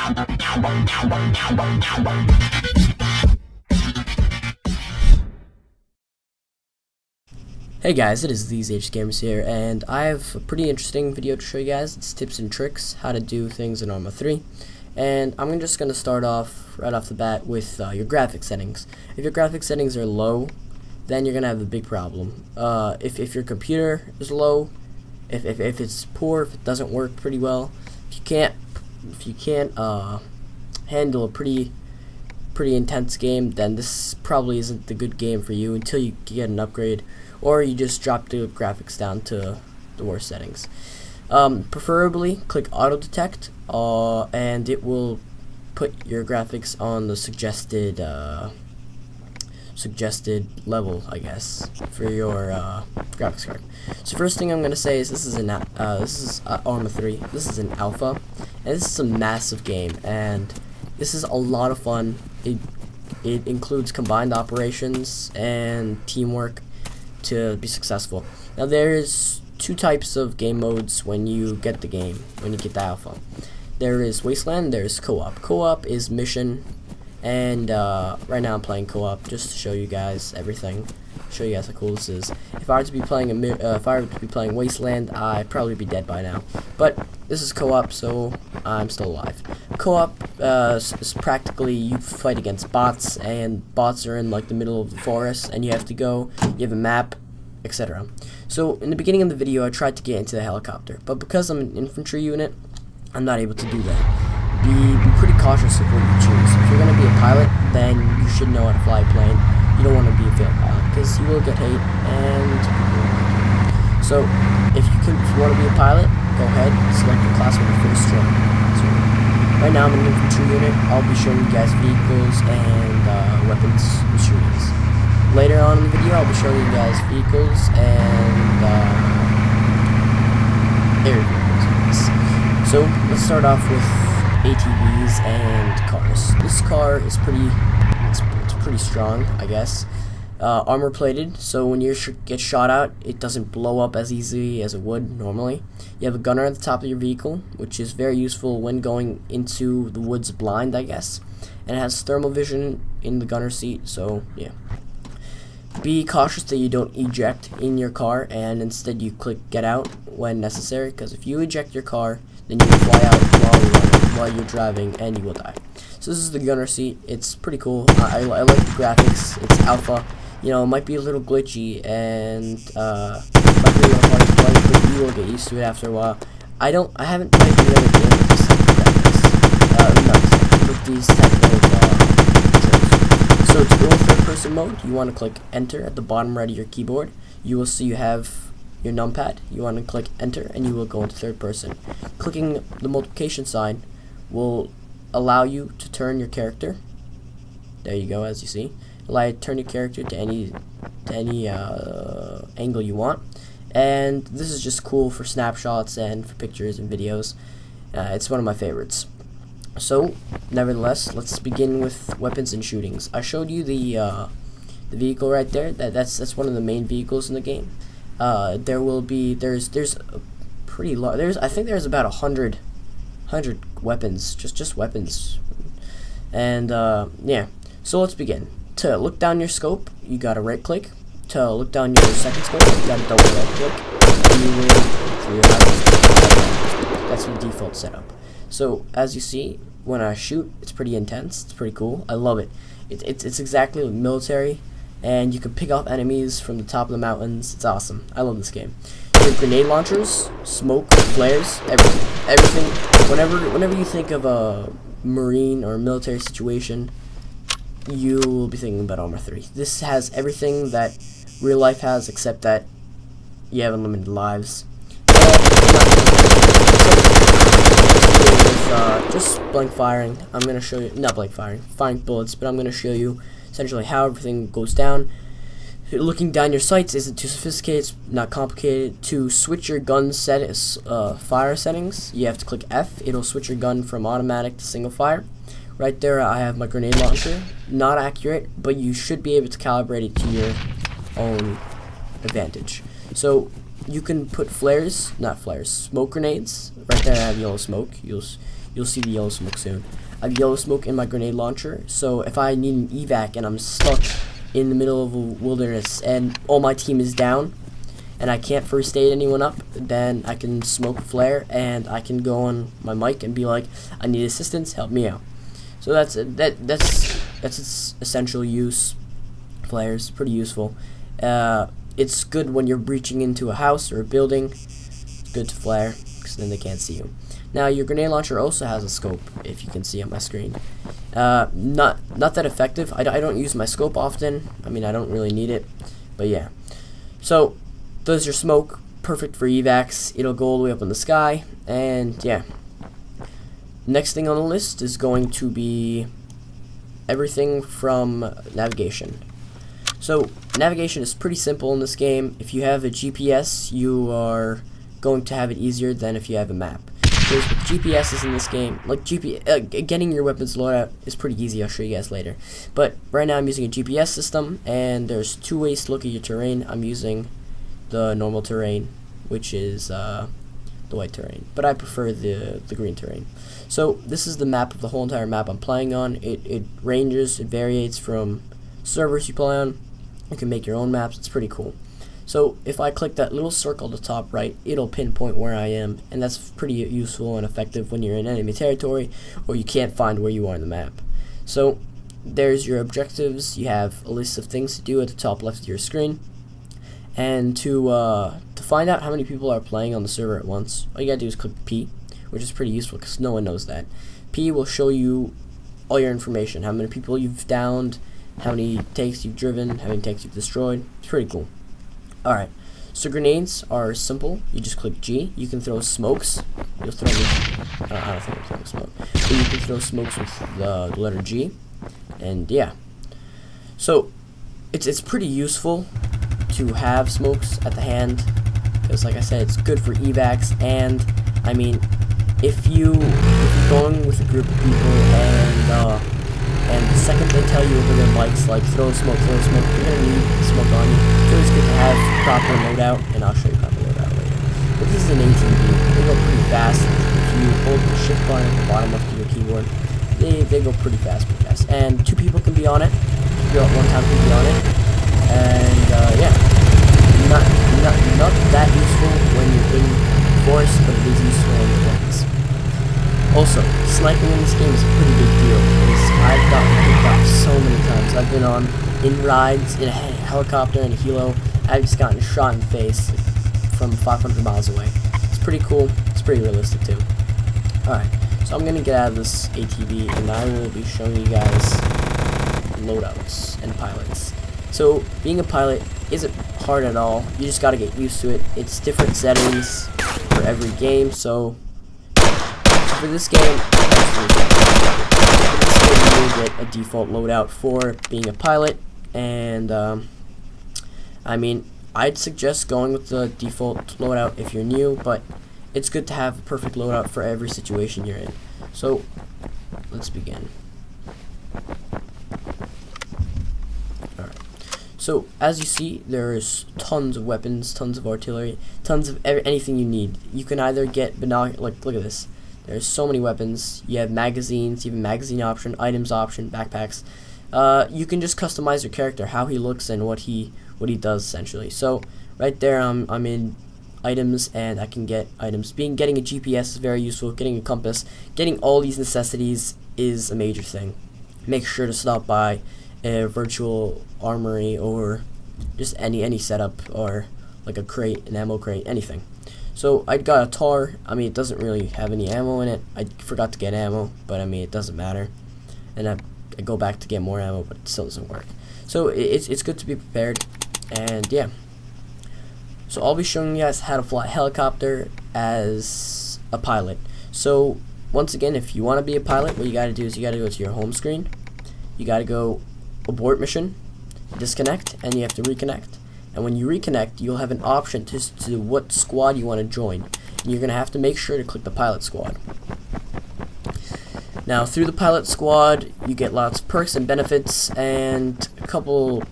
Hey guys, it is These H Gamers here, and I have a pretty interesting video to show you guys. It's tips and tricks how to do things in Arma 3, and I'm just going to start off right off the bat with your graphics settings. If your graphics settings are low, then you're going to have a big problem. If your computer is low, if it's poor, if it doesn't work pretty well, if you can't handle a pretty intense game, then this probably isn't the good game for you until you get an upgrade, or you just drop the graphics down to the worst settings. Preferably click auto detect, and it will put your graphics on the suggested level, I guess, for your graphics card. So first thing I'm gonna say is this is Arma 3. This is an alpha, and this is a massive game, and this is a lot of fun. It includes combined operations and teamwork to be successful. Now there's two types of game modes when you get the game, when you get the alpha. There is Wasteland, there's co-op. Co-op is mission, and right now I'm playing co-op just to show you guys everything, show you guys how cool this is. If I were to be playing Wasteland, I'd probably be dead by now. But this is co-op, so I'm still alive. Co-op is practically you fight against bots, and bots are in like the middle of the forest, and you have a map, etc. So in the beginning of the video, I tried to get into the helicopter, but because I'm an infantry unit, I'm not able to do that. Be pretty cautious of what you choose. If you're going to be a pilot, then you should know how to fly a plane. You don't want to be a failed pilot, because you will get hate, and people won't like you. So if you want to be a pilot, go ahead, select your class when you first join. So right now I'm an infantry unit. I'll be showing you guys vehicles and weapons and shootings. Later on in the video, I'll be showing you guys vehicles and air vehicles. So let's start off with ATVs and cars. This car is it's pretty strong, I guess. Armor plated, so when you get shot out, it doesn't blow up as easily as it would normally. You have a gunner at the top of your vehicle, which is very useful when going into the woods blind, I guess. And it has thermal vision in the gunner seat, so yeah. Be cautious that you don't eject in your car, and instead you click get out when necessary, because if you eject your car, then you will fly out while you're driving, and you will die. So this is the gunner seat. It's pretty cool. I like the graphics. It's alpha. You know, it might be a little glitchy, and might be a little hard to play, but you will get used to it after a while. I haven't played the other game with these type of graphics. With these type of controls. So to go with third-person mode, you want to click enter at the bottom right of your keyboard. You will see you have your numpad. You want to click enter, and you will go into third person. Clicking the multiplication sign will allow you to turn your character. There you go, as you see. Allow you to turn your character to any angle you want. And this is just cool for snapshots and for pictures and videos. It's one of my favorites. So, nevertheless, let's begin with weapons and shootings. I showed you the vehicle right there. That's one of the main vehicles in the game. There's a pretty large. I think there's about 100 weapons, just weapons, and yeah. So let's begin. To look down your scope, you gotta right click. To look down your second scope, you gotta double right click. That's your default setup. So as you see, when I shoot, it's pretty intense. It's pretty cool. I love it. It's exactly like military, and you can pick off enemies from the top of the mountains. It's awesome. I love this game. You have grenade launchers, smoke, flares, everything. Whenever you think of a marine or military situation, you will be thinking about Arma 3. This has everything that real life has, except that you have unlimited lives. Just blank firing. I'm going to show you, not blank firing bullets, but I'm going to show you essentially how everything goes down. Looking down your sights isn't too sophisticated, it's not complicated. To switch your gun fire settings, you have to click F. It'll switch your gun from automatic to single fire. Right there I have my grenade launcher. Not accurate, but you should be able to calibrate it to your own advantage. So you can put smoke grenades. Right there I have yellow smoke. You you'll see the yellow smoke soon. I have yellow smoke in my grenade launcher, so if I need an evac and I'm stuck in the middle of a wilderness and all my team is down and I can't first aid anyone up, then I can smoke a flare and I can go on my mic and be like, I need assistance, help me out. So that's its essential use. Flares, pretty useful. It's good when you're breaching into a house or a building. It's good to flare because then they can't see you. Now your grenade launcher also has a scope, if you can see on my screen. Not that effective. I don't use my scope often. I mean, I don't really need it, but yeah. So does your smoke, perfect for evacs. It'll go all the way up in the sky, and yeah. Next thing on the list is going to be everything from navigation. So navigation is pretty simple in this game. If you have a GPS, you are going to have it easier than if you have a map. Because with GPSs in this game, like getting your weapons loadout is pretty easy. I'll show you guys later. But right now I'm using a GPS system, and there's two ways to look at your terrain. I'm using the normal terrain, which is the white terrain, but I prefer the green terrain. So this is the map of the whole entire map I'm playing on. It ranges, it varies from servers you play on. You can make your own maps. It's pretty cool. So if I click that little circle at the top right, it'll pinpoint where I am, and that's pretty useful and effective when you're in enemy territory or you can't find where you are on the map. So there's your objectives. You have a list of things to do at the top left of your screen, and to find out how many people are playing on the server at once, all you gotta do is click P, which is pretty useful because no one knows that. P will show you all your information, how many people you've downed, how many tanks you've driven, how many tanks you've destroyed. It's pretty cool. Alright, so grenades are simple. You just click G. You can throw smokes. You'll throw I don't think I'm throwing smoke. But you can throw smokes with the letter G. And yeah. So it's pretty useful to have smokes at the hand, because like I said, it's good for evacs. And I mean, if you're going with a group of people and the second they tell you over their mics, like throw smoke, you're gonna need smoke on you. It's always good to have proper loadout, and I'll show you proper loadout later. But this is an ATV. They go pretty fast. If you hold the shift button at the bottom left of your keyboard, they go pretty fast. And two people can be on it. Two people at one time can be on it. And yeah, not that useful when you're in forest, but it is useful on the weapons. Also, sniping in this game is a pretty big deal, because I've gotten picked off so many times. I've been on in rides, in a helicopter, in a helo. I've just gotten shot in the face from 500 miles away. It's pretty cool. It's pretty realistic too. Alright, so I'm going to get out of this ATV, and I will be showing you guys loadouts and pilots. So, being a pilot isn't hard at all. You just got to get used to it. It's different settings for every game, so for this game, you get a default loadout for being a pilot, and I mean, I'd suggest going with the default loadout if you're new, but it's good to have a perfect loadout for every situation you're in. So let's begin. Alright, so as you see, there's tons of weapons, tons of artillery, tons of anything you need. You can either get look at this. There's so many weapons. You have magazines, you have a magazine option, items option, backpacks. You can just customize your character, how he looks and what he does essentially. So right there, I'm in items, and I can get items. Getting a GPS is very useful. Getting a compass, getting all these necessities is a major thing. Make sure to stop by a virtual armory or just any setup, or like a crate, an ammo crate, anything. So I got a tar. I mean, it doesn't really have any ammo in it. I forgot to get ammo, but I mean, it doesn't matter. And I go back to get more ammo, but it still doesn't work. So it's good to be prepared. And yeah. So I'll be showing you guys how to fly a helicopter as a pilot. So once again, if you want to be a pilot, what you got to do is you got to go to your home screen. You got to go abort mission, disconnect, and you have to reconnect. And when you reconnect, you'll have an option to what squad you want to join. And you're going to have to make sure to click the pilot squad. Now, through the pilot squad, you get lots of perks and benefits, and a couple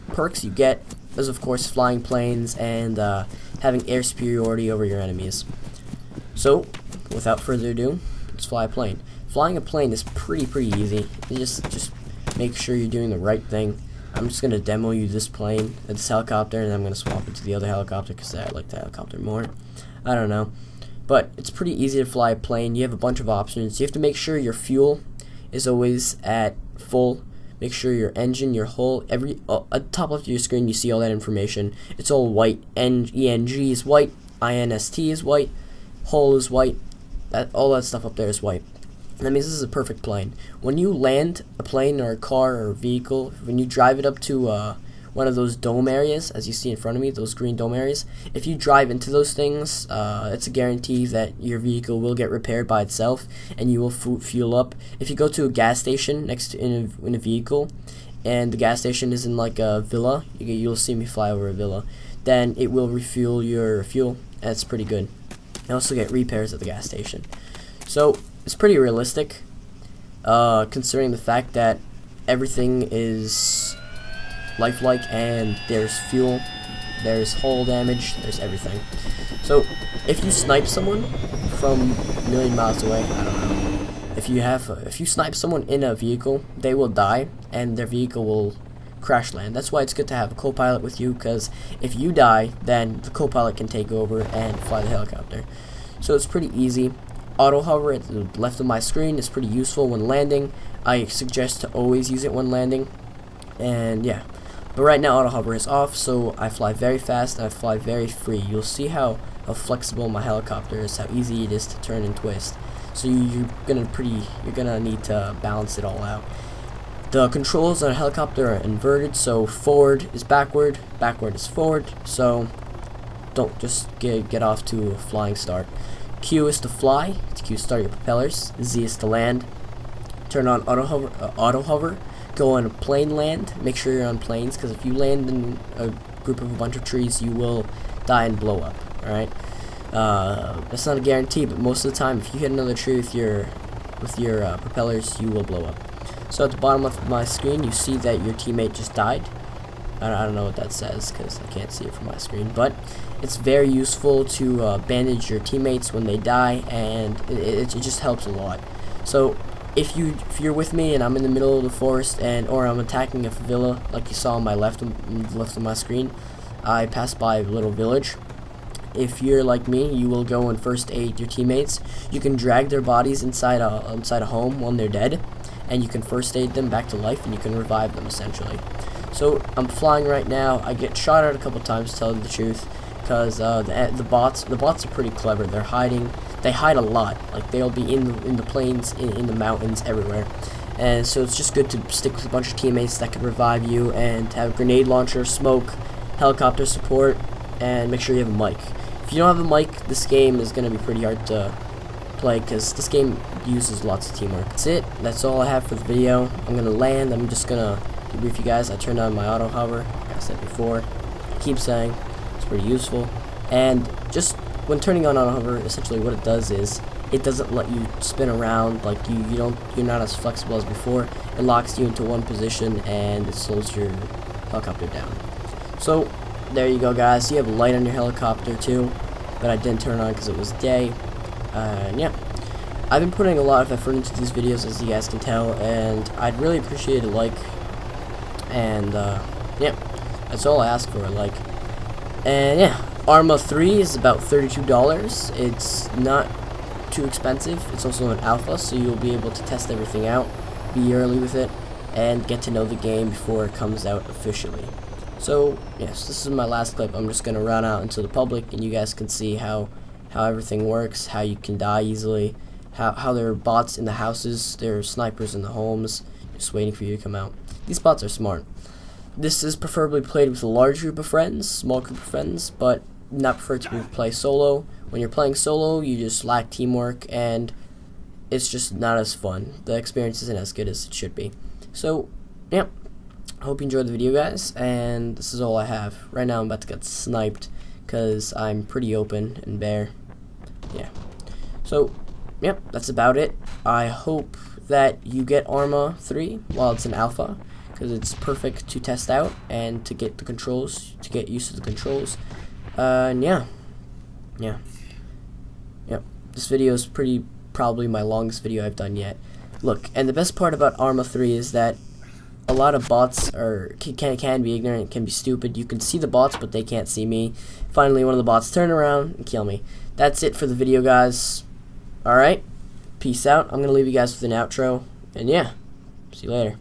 perks you get is, of course, flying planes and having air superiority over your enemies. So, without further ado, let's fly a plane. Flying a plane is pretty easy. You just make sure you're doing the right thing. I'm just gonna demo you this plane, this helicopter, and I'm gonna swap it to the other helicopter because I like the helicopter more. I don't know, but it's pretty easy to fly a plane. You have a bunch of options. You have to make sure your fuel is always at full. Make sure your engine, your hull, at the top left of your screen, you see all that information. It's all white. ENG is white. INST is white. Hull is white. All that stuff up there is white. That means this is a perfect plane. When you land a plane or a car or a vehicle, when you drive it up to one of those dome areas, as you see in front of me, those green dome areas, if you drive into those things, it's a guarantee that your vehicle will get repaired by itself and you will fuel up. If you go to a gas station next to in a vehicle, and the gas station is in like a villa, you'll see me fly over a villa, then it will refuel your fuel, and it's pretty good. You also get repairs at the gas station. So it's pretty realistic, considering the fact that everything is lifelike and there's fuel, there's hull damage, there's everything. So if you snipe someone from a million miles away, I don't know, if you snipe someone in a vehicle, they will die and their vehicle will crash land. That's why it's good to have a co-pilot with you, because if you die, then the co-pilot can take over and fly the helicopter. So it's pretty easy. Auto hover at the left of my screen is pretty useful when landing. I suggest to always use it when landing. And yeah, but right now auto hover is off, so I fly very fast and I fly very free. You'll see how flexible my helicopter is, how easy it is to turn and twist. So you're gonna need to balance it all out. The controls on a helicopter are inverted, so forward is backward, backward is forward. So don't just get off to a flying start. Q is to fly. Q start your propellers. Z is to land. Turn on auto hover. Go on a plane land. Make sure you're on planes, because if you land in a group of a bunch of trees, you will die and blow up. All right. That's not a guarantee, but most of the time, if you hit another tree with your propellers, you will blow up. So at the bottom of my screen, you see that your teammate just died. I don't know what that says because I can't see it from my screen, but it's very useful to bandage your teammates when they die, and it just helps a lot. So if you're with me and I'm in the middle of the forest or I'm attacking a villa, like you saw on my left of my screen, I passed by a little village. If you're like me, you will go and first aid your teammates. You can drag their bodies inside a home when they're dead, and you can first aid them back to life, and you can revive them essentially. So I'm flying right now. I get shot at a couple times, to tell you the truth, because the bots are pretty clever. They're hiding. They hide a lot. Like they'll be in the plains, in the mountains, everywhere. And so it's just good to stick with a bunch of teammates that can revive you, and have grenade launcher, smoke, helicopter support, and make sure you have a mic. If you don't have a mic, this game is going to be pretty hard to play, because this game uses lots of teamwork. That's it. That's all I have for the video. I'm going to land. I'm just going to debrief you guys. I turned on my auto hover, like I said before. I keep saying it's pretty useful. And just when turning on auto hover, essentially what it does is it doesn't let you spin around. Like you're not as flexible as before. It locks you into one position and it slows your helicopter down. So there you go, guys. You have a light on your helicopter too, but I didn't turn it on because it was day. And yeah, I've been putting a lot of effort into these videos, as you guys can tell, and I'd really appreciate a like. And yeah, that's all I ask for, a like. And yeah, Arma 3 is about $32. It's not too expensive. It's also an alpha, so you'll be able to test everything out, be early with it, and get to know the game before it comes out officially. So yes, this is my last clip. I'm just gonna run out into the public, and you guys can see how everything works, how you can die easily, how there are bots in the houses, there are snipers in the homes, just waiting for you to come out. These bots are smart. This is preferably played with a large group of friends, small group of friends, but not preferred to play solo. When you're playing solo, you just lack teamwork, and it's just not as fun. The experience isn't as good as it should be. So, yeah. I hope you enjoyed the video, guys, and this is all I have. Right now I'm about to get sniped because I'm pretty open and bare. Yeah. So, yep, that's about it. I hope that you get Arma 3 while it's in alpha, because it's perfect to test out and to get the controls, to get used to the controls. And yeah. Yep. This video is probably my longest video I've done yet. Look, and the best part about Arma 3 is that a lot of bots can be ignorant, can be stupid. You can see the bots, but they can't see me. Finally, one of the bots turn around and kill me. That's it for the video, guys. Alright, peace out. I'm going to leave you guys with an outro. And yeah, see you later.